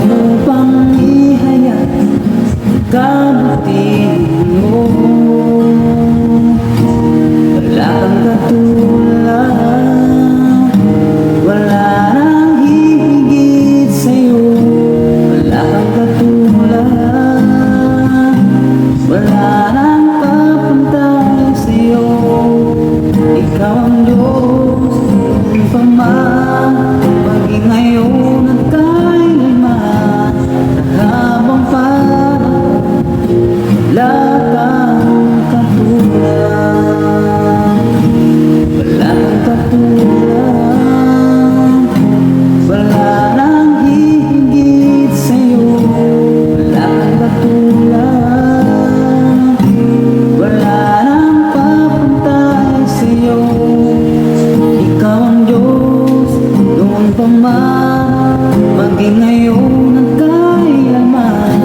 upang ihayag kabutihan mo. Wala kang katulad, wala nang hihigit sa'yo. Wala kang katulad, wala nang papantay sa'yo. Ikaw ang Diyos, noon pa man, maging ngayon at kailanman. Habang panahon, wala kang katulad. Wala kang katulad, wala nang hihigit sa'yo. Wala kang katulad, wala nang papantay sa'yo. Ikaw ang Diyos, noon pa man, maging ngayon at kailanman.